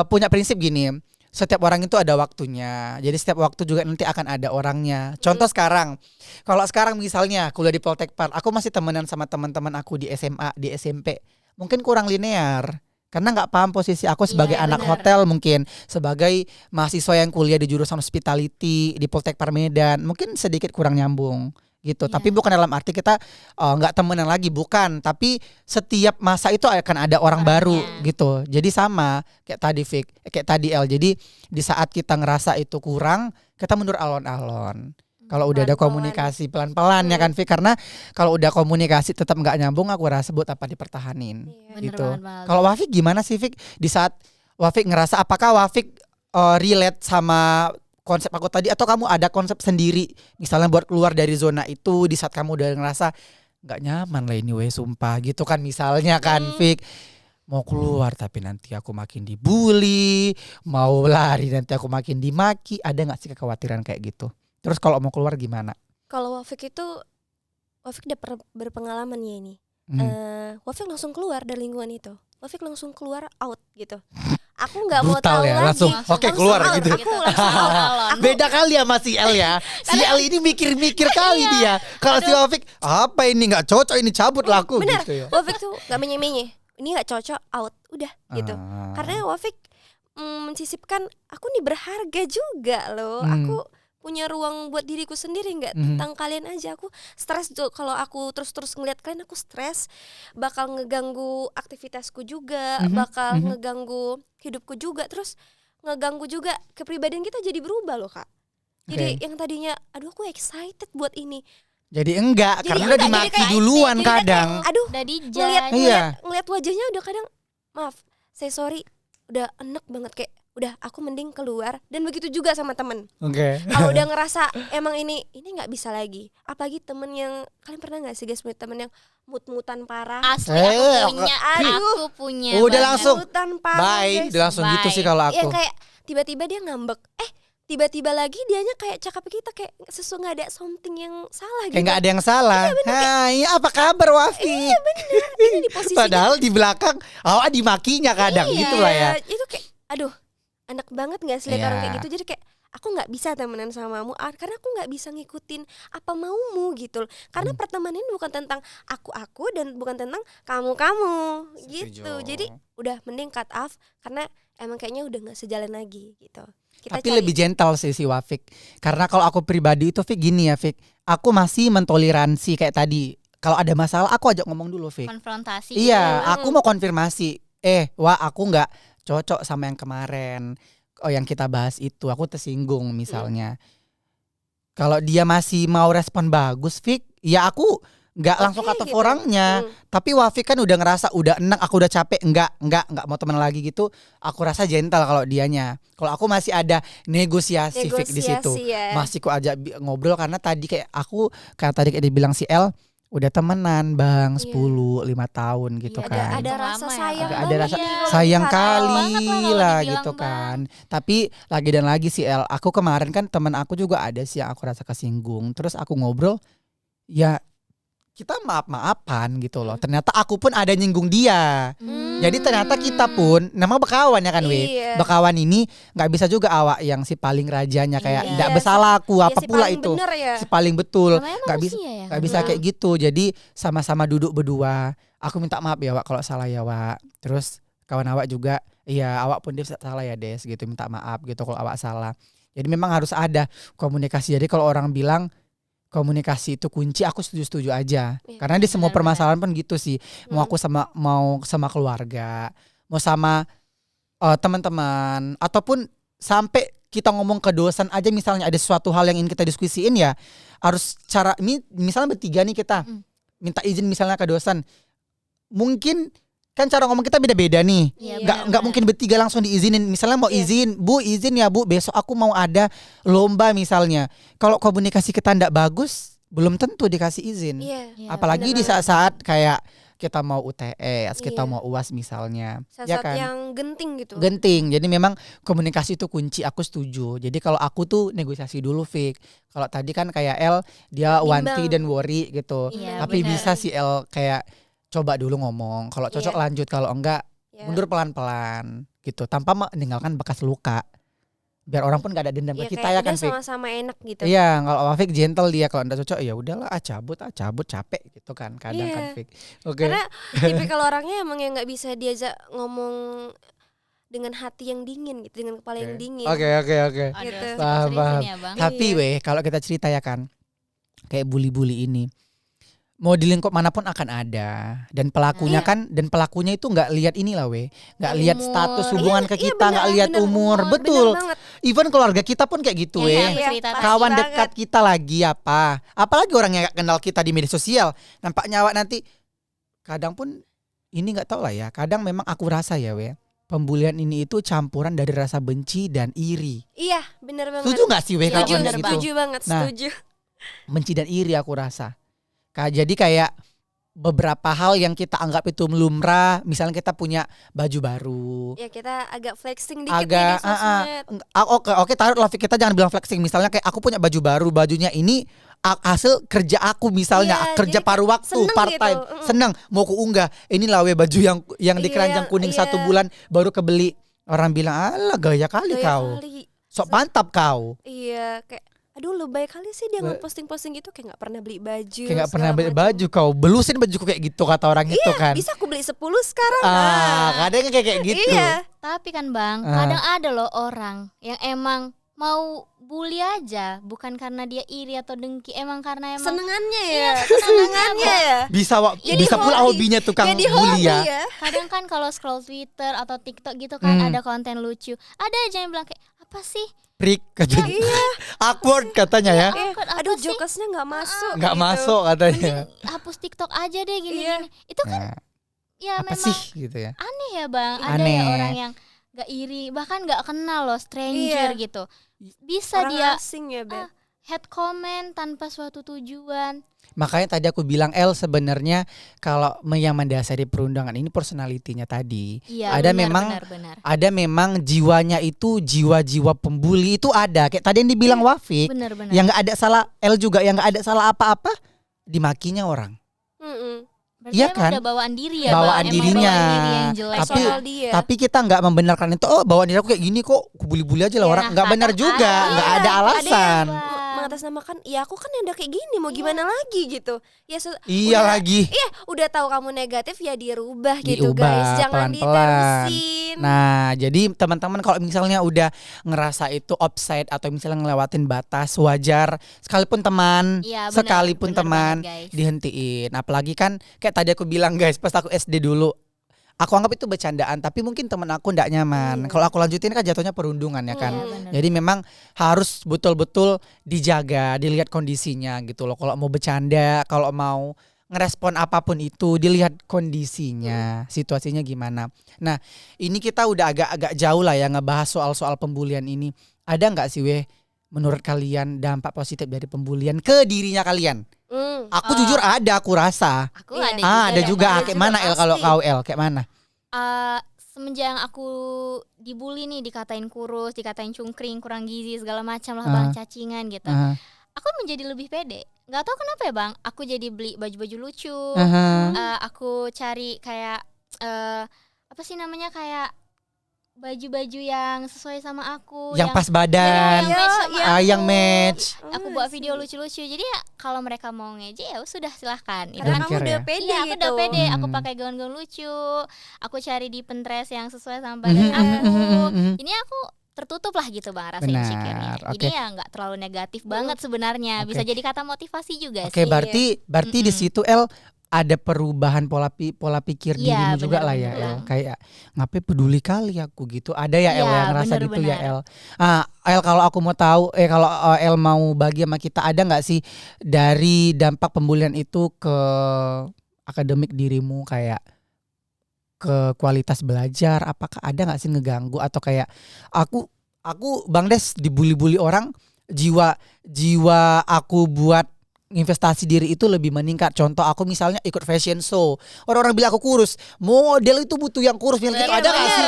punya prinsip gini. Setiap orang itu ada waktunya. Jadi setiap waktu juga nanti akan ada orangnya. Contoh sekarang. Kalau sekarang misalnya kuliah di Poltek Park, aku masih temenan sama teman-teman aku di SMA, di SMP. Mungkin kurang linear. Karena nggak paham posisi aku sebagai anak hotel, mungkin sebagai mahasiswa yang kuliah di jurusan hospitality di Poltek Park Medan, mungkin sedikit kurang nyambung gitu. Tapi bukan dalam arti kita nggak temenan lagi, bukan. Tapi setiap masa itu akan ada orang baru gitu. Jadi sama kayak tadi Fik, kayak tadi El. Jadi di saat kita ngerasa itu kurang, kita mundur alon-alon. Kalau udah ada komunikasi pelan-pelan ya kan Fik, karena kalau udah komunikasi tetap nggak nyambung, aku rasa buat apa dipertahanin gitu. Kalau Wafik gimana sih Fik? Di saat Wafik ngerasa, apakah Wafik relate sama konsep aku tadi, atau kamu ada konsep sendiri misalnya buat keluar dari zona itu di saat kamu udah ngerasa nggak nyaman lah ini sumpah gitu kan, misalnya kan Fik, mau keluar tapi nanti aku makin dibully, mau lari nanti aku makin dimaki, ada nggak sih kekhawatiran kayak gitu? Terus kalau mau keluar gimana? Kalau Wafik udah berpengalaman ya ini. Wafik langsung keluar dari lingkungan itu. Wafik langsung keluar out gitu. Aku nggak mau tahu ya, lagi. langsung keluar out, gitu. Aku langsung out. Beda kali ya si El ya. Si El ini mikir-mikir kali dia. Kalau si Wafik, apa ini nggak cocok, ini cabut lah aku. Bener, gitu ya. Wafik tuh nggak menye-menye. Ini nggak cocok, out, udah gitu. Karena Wafik mensisipkan aku nih berharga juga loh. Aku punya ruang buat diriku sendiri, nggak tentang kalian aja. Aku stres tuh kalau aku terus ngeliat kalian, aku stres, bakal ngeganggu aktivitasku juga, bakal ngeganggu hidupku juga, terus ngeganggu juga kepribadian kita jadi berubah loh Kak. Jadi yang tadinya aduh aku excited buat ini, jadi enggak, karena udah dimaki duluan kadang. Aduh, udah dijudge. ngeliat wajahnya udah kadang, maaf, saya sorry, udah enek banget, kayak udah aku mending keluar. Dan begitu juga sama temen. Kalau udah ngerasa emang ini nggak bisa lagi, apalagi temen yang, kalian pernah nggak sih guys punya temen yang mut-mutan parah? Asli aku punya udah langsung mut-mutan parah, bye, guys. udah langsung gitu sih kalau aku. Yang kayak tiba-tiba dia ngambek, tiba-tiba lagi dianya kayak cakap kita kayak nggak ada something yang salah Kayak gitu. nggak ada yang salah. Hai, apa kabar Wafi? Iya bener, ini di posisinya. Padahal di belakang awak dimakinya kadang Iya, gitu lah ya. Itu kayak aduh, enak banget nggak sih lihat Iya. orang kayak gitu. Jadi kayak aku nggak bisa temenan sama kamu karena aku nggak bisa ngikutin apa maumu gitu. Karena pertemanan ini bukan tentang aku dan bukan tentang kamu gitu. Jadi udah mending cut off karena emang kayaknya udah nggak sejalan lagi gitu. Kita Tapi lebih gentle sih si Wafik. Karena kalau aku pribadi itu Fik gini ya Fik, aku masih mentoleransi kayak tadi. Kalau ada masalah aku ajak ngomong dulu Fik. Konfrontasi. Iya, aku mau konfirmasi. Wah aku nggak cocok sama yang kemarin. Oh yang kita bahas itu, aku tersinggung misalnya. Kalau dia masih mau respon bagus Fik, ya aku nggak langsung kata gitu. orangnya. Tapi Wafik kan udah ngerasa udah enak, aku udah capek, enggak mau teman lagi gitu. Aku rasa gentle kalau dianya. Kalau aku masih ada negosiasi Fik di situ. ya. Masih ku ajak ngobrol karena tadi kayak tadi kayak dibilang si El udah temenan Bang 10 5 tahun gitu Iya, kan. Ada rasa Lama ya, sayang Agak banget ada rasa nih kalau sayang diharap. kali banget lah kalau lah dibilang, gitu Bang. kan. Tapi lagi dan lagi si El, aku kemarin kan teman aku juga ada sih yang aku rasa kesinggung. Terus aku ngobrol, ya kita maaf-maafan gitu loh. Ternyata aku pun ada nyinggung dia. Jadi ternyata kita pun nama bekawan ya kan we. Iya. Bekawan ini nggak bisa juga awak yang si paling rajanya kayak Iya. nggak Iya, bersalah aku Ya, apa si pula paling itu. bener ya. Si paling betul. Namanya Nggak bisa manusia ya. nggak bisa kayak gitu. Jadi sama-sama duduk berdua. Aku minta maaf ya Wak kalau salah ya Wak. Terus kawan awak juga, iya awak pun dia salah ya Des gitu, minta maaf gitu kalau awak salah. Jadi memang harus ada komunikasi. Jadi kalau orang bilang komunikasi itu kunci, aku setuju-setuju aja. Iya, Karena di semua benar-benar. permasalahan pun gitu sih. Mau aku mau sama keluarga, mau sama teman-teman, ataupun sampai kita ngomong ke dosen aja misalnya ada suatu hal yang ingin kita diskusiin ya harus cara ini misalnya bertiga nih kita minta izin misalnya ke dosen. Mungkin kan cara ngomong kita beda-beda nih. Iya, Nggak benar-benar. mungkin bertiga langsung diizinin. Misalnya mau izin, Bu izin ya Bu, besok aku mau ada lomba misalnya. Kalau komunikasi kita ndak bagus, belum tentu dikasih izin. Iya. Iya, Apalagi di benar-benar. saat-saat kayak kita mau UTS, kita Iya. mau UAS misalnya. Saat Ya kan? yang genting gitu. Genting. Jadi memang komunikasi itu kunci, aku setuju. Jadi kalau aku tuh negosiasi dulu Fik. Kalau tadi kan kayak El dia wanti Bimbang. dan worry gitu. Iya, Tapi benar. bisa si El kayak coba dulu ngomong. Kalau cocok Iya. lanjut, kalau enggak Ya. mundur pelan-pelan gitu. Tanpa meninggalkan bekas luka. Biar orang pun gak ada dendam Ya, ke kita kayak ya kan udah Fik. sama-sama enak gitu. Iya, kalau Wafik gentle dia, kalau enggak cocok ya udahlah cabut capek gitu kan kadang Iya. kan Fik. Oke. Karena tipikal orangnya emang yang nggak bisa diajak ngomong dengan hati yang dingin gitu, dengan kepala yang dingin. Oke. Aduh, Gitu. Paham, serius paham. ini ya, Bang. Tapi Iya. weh kalau kita cerita ya kan kayak bully-bully ini mau di lingkup manapun akan ada dan pelakunya Iya. kan dan pelakunya itu nggak lihat inilah weh nggak Umur. lihat status hubungan ke Iya, kita nggak benar, lihat benar. umur Benar betul banget. even keluarga kita pun kayak gitu Iya, weh aku cerita tadi. kawan pasti dekat kita lagi apa apalagi orang yang nggak kenal kita di media sosial nampaknya awak nanti kadang pun ini nggak tahu lah ya kadang memang aku rasa ya weh pembulian ini itu campuran dari rasa benci dan iri. Iya, benar banget. Setuju nggak sih weh kalau Setuju, kayak gitu? setuju banget, Nah, setuju. Benci dan iri aku rasa. Jadi kayak beberapa hal yang kita anggap itu lumrah, misalnya kita punya baju baru, Ya kita agak flexing dikit agak nih di sosmed. oke taruhlah kita jangan bilang flexing, misalnya kayak aku punya baju baru, bajunya ini hasil kerja aku misalnya, Iya, kerja jadi paruh waktu seneng part time, gitu. seneng mau ku unggah, inilah we baju yang di Iya, keranjang kuning iya. 1 bulan baru kebeli, orang bilang alah gaya kali Gaya kau, kali. sok mantap kau. Iya, kayak aduh lebay kali sih dia Be- ngeposting-posting gitu kayak nggak pernah beli baju. Kayak nggak pernah segala beli macam. baju kau, belusin bajuku kayak gitu kata orang itu kan. Bisa aku beli 10 sekarang. Kadang kayak gitu. Iya. Tapi kan Bang, Ah. kadang ada loh orang yang emang mau bully aja, bukan karena dia iri atau dengki, emang karena emang Senengannya ya. senengannya ya. Bisa Jadi bisa pula hobi. hobinya tukang Jadi bully hobi ya. ya. kadang kan kalau scroll Twitter atau TikTok gitu kan Hmm. ada konten lucu, ada aja yang bilang kayak apa sih? Prik katanya. Awkward katanya ya. Awkward, apa Aduh sih? jokesnya nggak masuk. Nggak gitu. masuk katanya. Mending hapus TikTok aja deh gini-gini. Iya. Itu kan Nah, ya apa memang sih gitu ya. aneh ya Bang. Ada Aneh. ya orang yang gak iri, bahkan gak kenal loh, stranger Iya. gitu. Bisa Orang dia asing ya, Beb. head comment tanpa suatu tujuan. Makanya tadi aku bilang sebenarnya kalau yang mendasari perundangan ini personalitinya tadi. Iya, ada benar. Ada memang jiwanya itu jiwa-jiwa pembuli itu ada. Kayak tadi yang dibilang Wafik. Benar. Yang nggak ada salah juga, yang nggak ada salah apa-apa dimakinya orang. Berarti Iya kan? udah bawaan diri ya, bawaan Bang? dirinya. Emang bawaan diri yang jelek. Tapi kita nggak membenarkan itu. Oh, bawaan diri aku kayak gini kok, aku bully-bully aja lah orang. Nggak benar juga, nggak ada alasan. Mengatasnamakan, ya aku kan yang udah kayak gini, mau gimana lagi gitu. Ya iya lagi. Iya, udah tahu kamu negatif ya dirubah gitu Diubah, guys. Jangan pelan-pelan. diterusin. Nah, jadi teman-teman kalau misalnya udah ngerasa itu offside atau misalnya ngelewatin batas, wajar sekalipun teman, Iya, benar, sekalipun benar teman banget, guys. dihentiin. Apalagi kan kayak tadi aku bilang guys, pas aku SD dulu, aku anggap itu bercandaan, tapi mungkin teman aku ndak nyaman. Kalau aku lanjutin kan jatuhnya perundungan ya kan. Benar. Jadi memang harus betul-betul dijaga, dilihat kondisinya gitu loh. Kalau mau bercanda, kalau mau ngerespon apapun itu, dilihat kondisinya, situasinya gimana. Nah, ini kita udah agak-agak jauh lah ya ngebahas soal-soal pembulian ini. Ada nggak sih menurut kalian dampak positif dari pembulian ke dirinya kalian? Aku jujur ada, aku rasa. Aku ada Ada juga. Ada Kayak juga mana El, kalau pasti. kau El kayak mana? Semenjak aku dibully nih, dikatain kurus, dikatain cungkring, kurang gizi, segala macam lah, bahan cacingan gitu. Aku menjadi lebih pede. Nggak tahu kenapa ya Bang, aku jadi beli baju-baju lucu. Aku cari kayak apa sih namanya, kayak baju-baju yang sesuai sama aku, Yang pas badan, yang match. Aku buat video lucu-lucu. Jadi ya kalau mereka mau ngejek ya sudah silahkan. Itu Karena kan kamu udah pede iya, aku gitu. udah pede. Aku pakai gaun-gaun lucu. Aku cari di Pinterest yang sesuai sama badan aku. Ini aku tertutup lah gitu Bang, rasa insecure-nya. Jadi ya nggak terlalu negatif banget sebenarnya. Bisa jadi kata motivasi juga sih. Oke, berarti di situ El ada perubahan pola pikir Iya, dirimu juga benar, lah ya benar. El. Kayak ngapain peduli kali aku gitu. Ada ya El Iya, yang ngerasa benar, gitu ya benar. El. El kalau aku mau tahu, kalau El mau bagi sama kita, ada nggak sih dari dampak pembulian itu ke akademik dirimu, kayak ke kualitas belajar? Apakah ada nggak sih ngeganggu atau kayak aku Bang Des dibully-bully orang, jiwa aku buat investasi diri itu lebih meningkat. Contoh aku misalnya ikut fashion show, orang-orang bilang aku kurus, model itu butuh yang kurus, yang gitu. Ada nggak sih?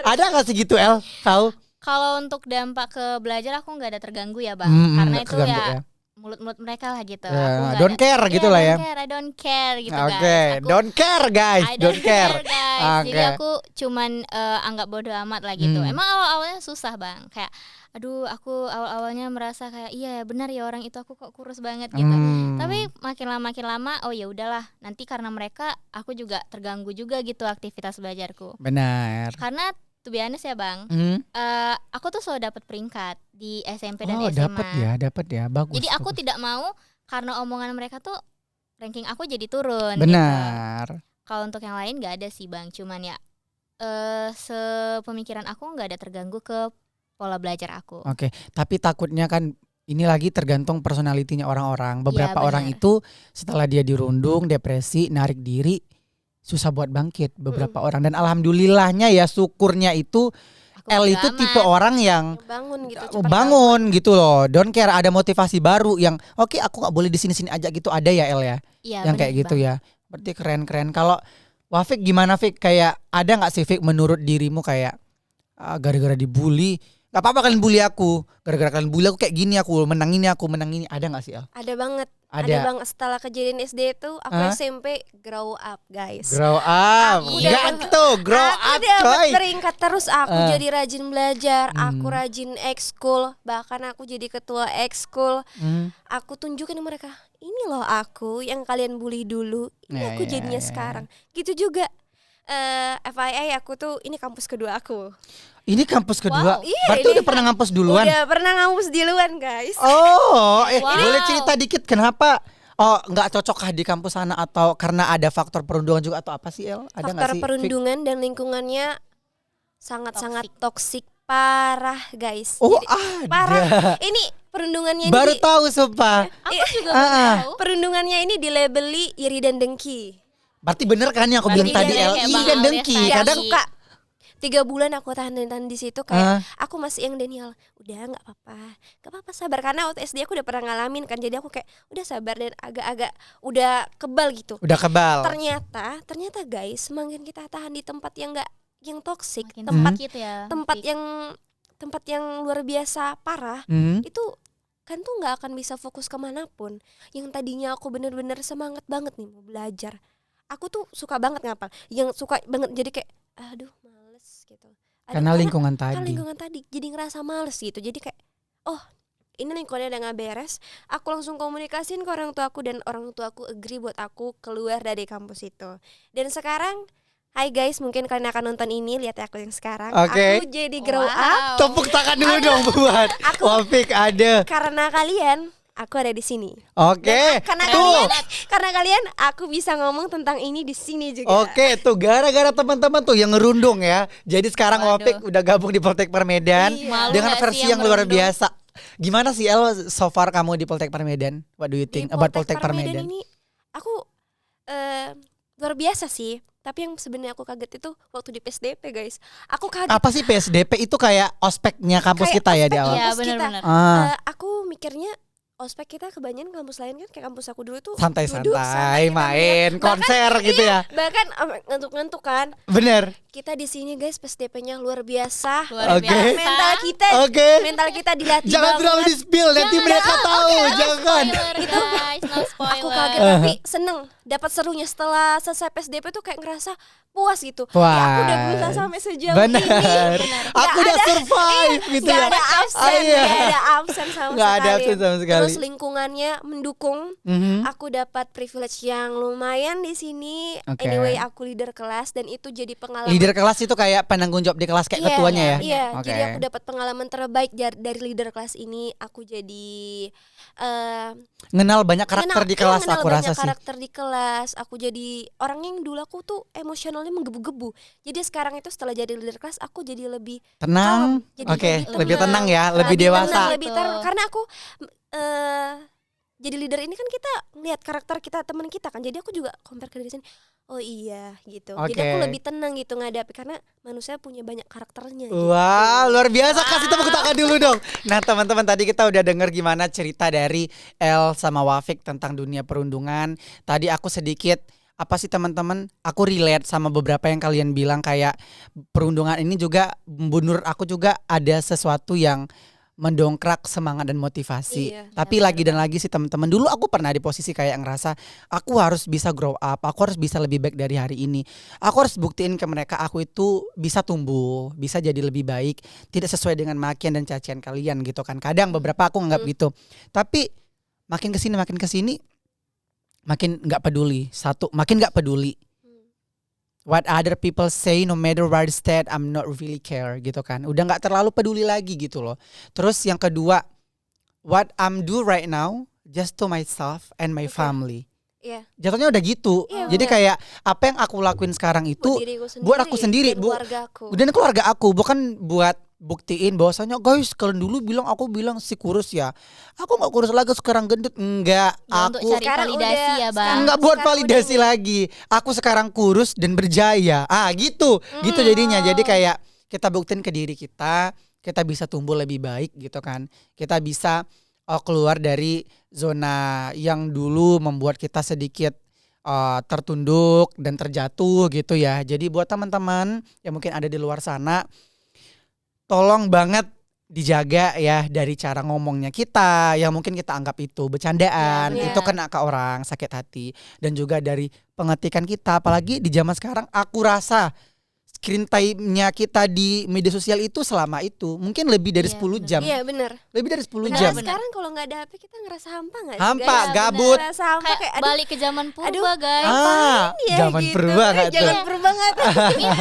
Ada nggak sih gitu El? Tahu? Kalau untuk dampak ke belajar aku nggak ada terganggu ya Bang, karena itu keganggu ya mulut-mulut mereka lah gitu. Ya, Aku nggak don't care gitu lah ya. I don't care gitu Oke, guys. don't care guys, I don't care. guys. Jadi Oke. aku cuman anggap bodo amat lah gitu. Emang awal-awalnya susah Bang, kayak aduh aku awal-awalnya merasa kayak iya benar ya orang itu aku kok kurus banget gitu. Tapi makin lama oh ya udahlah, nanti karena mereka aku juga terganggu juga gitu aktivitas belajarku. Benar. Karena to be honest ya Bang, aku tuh selalu dapat peringkat di SMP dan Oh, SMA. dapat ya, bagus. Jadi aku bagus. tidak mau karena omongan mereka tuh ranking aku jadi turun. Benar. Gitu. Kalau untuk yang lain nggak ada sih Bang, cuman ya sepemikiran aku nggak ada terganggu ke pola belajar aku. Oke, tapi takutnya kan ini lagi tergantung personalitinya orang-orang. Beberapa Iya, orang benar. itu setelah dia dirundung, depresi, narik diri, susah buat bangkit beberapa orang. Dan alhamdulillahnya ya, syukurnya itu Aku El bodo itu amat. tipe orang yang Bangun gitu, cepat bangun gitu loh. Don't care, ada motivasi baru yang oke, aku nggak boleh di sini-sini aja gitu. Ada ya El ya, Iya, yang benar, kayak gitu Bang. ya. Berarti keren-keren. Kalau Wafik gimana Fik? Kayak ada nggak sih Fik menurut dirimu kayak gara-gara dibully, gak apa-apa kalian bully aku, gara-gara kalian bully aku kayak gini, aku menang ini, ada nggak sih El? Ada banget. Ada. Ada Bang, setelah kejadian SD itu aku Hah? SMP grow up guys. Grow up, Aku enggak tuh grow aku up dapat coy. peringkat terus, aku jadi rajin belajar, aku rajin ekskul, bahkan aku jadi ketua ekskul. Aku tunjukin ke mereka, ini loh aku yang kalian bully dulu, ini Ya, aku ya, jadinya ya. sekarang. Gitu juga FYI aku tuh ini kampus kedua aku. Ini kampus kedua. Wow, iya, Berarti ini udah pernah ngampus duluan. Udah pernah ngampus duluan guys. Oh, Wow. boleh cerita dikit kenapa? Oh, nggak cocokkah di kampus sana atau karena ada faktor perundungan juga atau apa sih El? Ada nggak Faktor sih? Fik? perundungan dan lingkungannya sangat-sangat toksik parah guys. Oh, Jadi, ada. parah. Ini perundungannya Baru ini tahu sumpah. Aku juga baru tahu. perundungannya ini dilabeli iri dan dengki. Berarti bener kan yang aku bilang Berarti tadi bener El, kayak iri Bang dan Aldes dengki. tadi. Gak Kadang suka. 3 bulan aku tahan di situ kayak aku masih yang Daniel, udah nggak apa-apa sabar, karena waktu SD aku udah pernah ngalamin kan, jadi aku kayak udah sabar dan agak-agak udah kebal gitu. Udah kebal. Ternyata guys, semakin kita tahan di tempat yang nggak, yang toksik, tempat yang luar biasa parah, itu kan tuh nggak akan bisa fokus kemanapun. Yang tadinya aku bener-bener semangat banget nih mau belajar, aku tuh suka banget ngapal, yang suka banget jadi kayak aduh males gitu. Karena lingkungan tadi jadi ngerasa males gitu. Jadi kayak oh ini lingkungannya udah gak beres, aku langsung komunikasiin ke orang tua aku, dan orang tua aku agree buat aku keluar dari kampus itu. Dan sekarang hai guys, mungkin kalian akan nonton ini, lihat aku yang sekarang. Aku jadi grow up. Tepuk tangan dulu dong buat Wafik ada. Karena kalian, aku ada di sini. Oke. Karena kalian, aku bisa ngomong tentang ini di sini juga. Oke, tuh gara-gara teman-teman tuh yang ngerundung ya. Jadi sekarang Wafik udah gabung di Poltekper Medan dengan versi yang luar biasa. Gimana sih El so far kamu di Poltekper Medan? What do you think about Poltekper Medan? Ini aku luar biasa sih. Tapi yang sebenarnya aku kaget itu waktu di PSDP guys. Aku kaget. Apa sih PSDP itu kayak ospeknya kampus kayak kita ya di awal? Iya benar-benar. Aku mikirnya ospek kita kebanyakan kampus lain kan, kayak kampus aku dulu tuh santai-santai main konser gitu ya. Bahkan ngantuk-ngantuk kan. Bener. Kita di sini guys PSDP-nya luar biasa. Mental kita dilatih. Jangan terlalu di spill nanti mereka tahu. Jangan. Itu aku kaget tapi seneng. Dapat serunya setelah selesai PSDP tuh kayak ngerasa puas gitu. Ya, aku udah berusaha sampai sejauh ini. Aku udah survive gitu ya. Gak ada absen sama sekali. Terus lingkungannya mendukung. Aku dapat privilege yang lumayan di sini. Anyway, aku leader kelas dan itu jadi pengalaman. Leader kelas itu kayak penanggung jawab di kelas kayak ketuanya ya. Iya, jadi aku dapat pengalaman terbaik dari leader kelas ini. Aku jadi ngenal banyak karakter di kelas, aku rasa sih. Karakter di kelas, aku jadi orang yang dulu aku tuh emosionalnya menggebu-gebu. Jadi sekarang itu setelah jadi leader kelas, aku jadi lebih tenang. Lebih tenang ya, lebih dewasa. Karena aku jadi leader ini kan kita lihat karakter kita, teman kita kan. Jadi aku juga compare ke diri sini. Oh iya gitu. Jadi aku lebih tenang gitu ngadapi, karena manusia punya banyak karakternya gitu. Wah, luar biasa. Kasih tepuk tangan dulu dong. Nah teman-teman, tadi kita udah dengar gimana cerita dari El sama Wafik tentang dunia perundungan. Tadi aku sedikit apa sih teman-teman, aku relate sama beberapa yang kalian bilang, kayak perundungan ini juga menurut aku juga ada sesuatu yang mendongkrak semangat dan motivasi. Tapi lagi dan lagi sih teman-teman, dulu aku pernah di posisi kayak ngerasa aku harus bisa grow up, aku harus bisa lebih baik dari hari ini. Aku harus buktiin ke mereka aku itu bisa tumbuh, bisa jadi lebih baik, tidak sesuai dengan makian dan cacian kalian gitu kan. Kadang beberapa aku nganggap gitu. Tapi makin kesini makin nggak peduli. Makin nggak peduli what other people say, no matter where I stand, I'm not really care gitu kan. Udah gak terlalu peduli lagi gitu loh. Terus yang kedua, what I'm do right now just to myself and my family. Jatuhnya udah gitu. Jadi kayak apa yang aku lakuin sekarang itu buat aku sendiri, dan keluarga aku, bukan buat buktiin bahwasanya guys kalian dulu bilang si kurus ya, aku nggak kurus lagi sekarang gendut. Enggak, aku untuk cari validasi ya bang. Enggak buat validasi lagi, aku sekarang kurus dan berjaya. Gitu jadinya. Jadi kayak kita buktiin ke diri kita bisa tumbuh lebih baik gitu kan. Kita bisa keluar dari zona yang dulu membuat kita sedikit tertunduk dan terjatuh gitu ya. Jadi buat teman-teman yang mungkin ada di luar sana, tolong banget dijaga ya dari cara ngomongnya kita yang mungkin kita anggap itu bercandaan, itu kena ke orang sakit hati, dan juga dari pengetikan kita. Apalagi di zaman sekarang aku rasa screen time-nya kita di media sosial itu selama itu mungkin lebih dari 10 jam. Iya benar. Lebih dari 10 jam. Sekarang kalau nggak ada HP kita ngerasa hampa nggak sih? Hampa, gabut. Kayak balik ke zaman purba guys. Zaman purba nggak tuh? Zaman purba nggak tuh?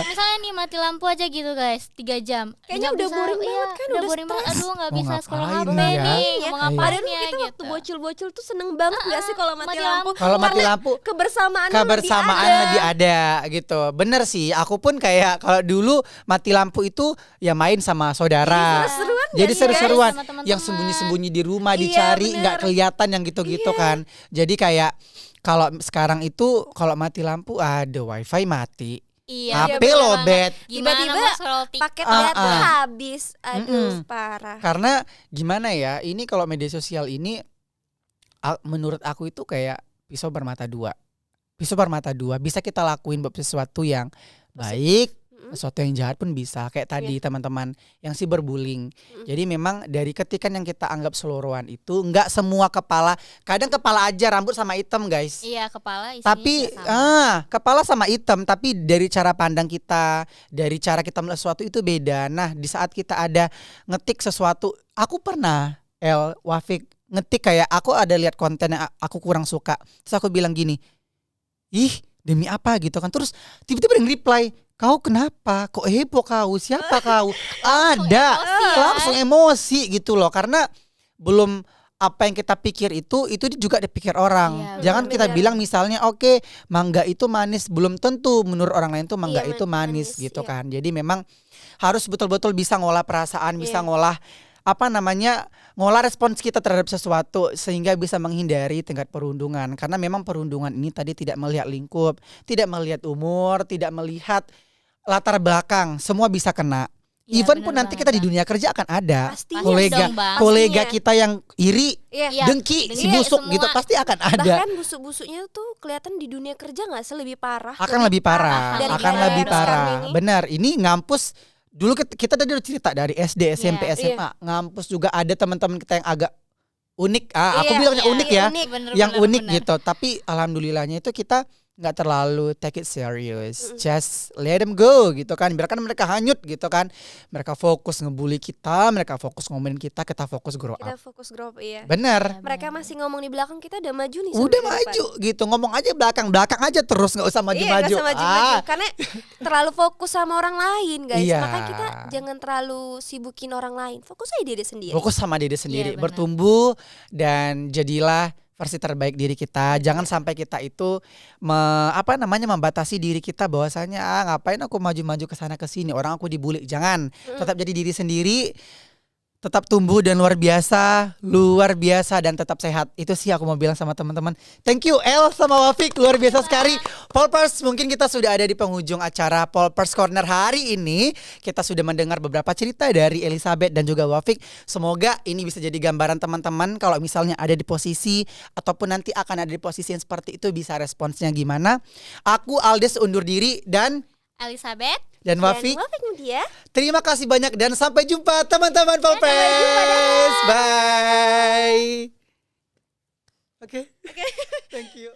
Misalnya nih mati lampu aja gitu guys, 3 jam. Kayaknya udah boring banget kan, udah boring banget. Aduh nggak bisa scroll HP ya? nih. Mau ngapain ya gitu. Waktu bocil-bocil tuh seneng banget nggak sih kalau mati lampu? Kalau mati lampu kebersamaan lebih ada gitu. Bener sih, aku pun kayak kalau dulu mati lampu itu ya main sama saudara. Jadi seru-seruan yang sembunyi-sembunyi di rumah, dicari nggak kelihatan yang gitu-gitu kan. Jadi kayak kalau sekarang itu kalau mati lampu ada wifi mati. Iya, HP bener lobet. Gimana Tiba-tiba mau scroll TikTok? paket data habis. Aduh, Mm-mm. parah. Karena gimana ya, ini kalau media sosial ini menurut aku itu kayak pisau bermata dua. Pisau bermata dua, bisa kita lakuin buat sesuatu yang baik, sesuatu yang jahat pun bisa. Kayak tadi teman-teman yang cyberbullying. Jadi memang dari ketikan yang kita anggap seluruhan itu nggak semua kepala, kadang kepala aja rambut sama hitam guys. Iya, kepala isinya Tapi nggak sama. kepala sama hitam, tapi dari cara pandang kita, dari cara kita melihat sesuatu itu beda. Nah, di saat kita ada ngetik sesuatu, aku pernah Wafik ngetik kayak aku ada lihat konten yang aku kurang suka. Terus aku bilang gini, "Ih, demi apa?" gitu kan. Terus tiba-tiba ada yang reply, "Kau kenapa? Kok heboh kau? Siapa kau?" Ada, emosi ya. langsung emosi gitu loh. Karena belum apa yang kita pikir itu juga dipikir orang. Iya, Jangan kita benar. bilang misalnya oke, mangga itu manis, belum tentu menurut orang lain tuh mangga Iya, itu manis manis, gitu iya. kan. Jadi memang harus betul-betul bisa ngolah perasaan, bisa Iya. ngolah ngolah respons kita terhadap sesuatu sehingga bisa menghindari tingkat perundungan. Karena memang perundungan ini tadi tidak melihat lingkup, tidak melihat umur, tidak melihat latar belakang, semua bisa kena. Iya, Even bener pun nanti banget, kita di Bang. dunia kerja akan ada Pastinya kolega dong, Bang. kolega Pastinya. kita yang iri, Iya. Iya, dengki, si dengki, busuk semua. gitu pasti akan ada. Bahkan busuk-busuknya tuh kelihatan di dunia kerja nggak selebih parah. Akan lebih parah, dari akan kita lebih yang sekarang parah. ini. Benar, ini ngampus dulu kita tadi udah cerita dari SD, SMP, Iya. SMA, ngampus juga ada teman-teman kita yang agak unik. Aku Iya, bilangnya iya, unik iya, ya. unik. Yang unik gitu. Tapi alhamdulillahnya itu kita nggak terlalu take it serious, just let them go gitu kan. Biarkan mereka hanyut gitu kan. Mereka fokus ngebully kita, mereka fokus ngomongin kita fokus grow Kita up. fokus grow up, iya. Bener. Mereka masih ngomong di belakang, kita udah maju nih. Udah sampai ke maju depan. gitu, ngomong aja belakang aja terus, nggak usah Iya, nggak maju-maju. usah maju-maju. Karena terlalu fokus sama orang lain, guys. Iya. Makanya kita jangan terlalu sibukin orang lain. Fokus aja diri sendiri. Fokus sama diri sendiri, Iya, benar. bertumbuh dan jadilah versi terbaik diri kita. Jangan sampai kita itu membatasi diri kita bahwasanya ngapain aku maju-maju ke sana ke sini, orang aku dibully. Jangan. Tetap jadi diri sendiri. Tetap tumbuh dan luar biasa dan tetap sehat. Itu sih aku mau bilang sama teman-teman. Thank you El sama Wafik, luar biasa sekali. Polpers, mungkin kita sudah ada di penghujung acara Polpers Corner hari ini. Kita sudah mendengar beberapa cerita dari Elizabeth dan juga Wafik. Semoga ini bisa jadi gambaran teman-teman kalau misalnya ada di posisi ataupun nanti akan ada di posisi yang seperti itu, bisa responsnya gimana. Aku Aldes undur diri dan Elizabeth. Wafik. Dan Wafik Mudia. Terima kasih banyak dan sampai jumpa teman-teman Polpers. Sampai jumpa, dadah. Bye. Oke. Thank you.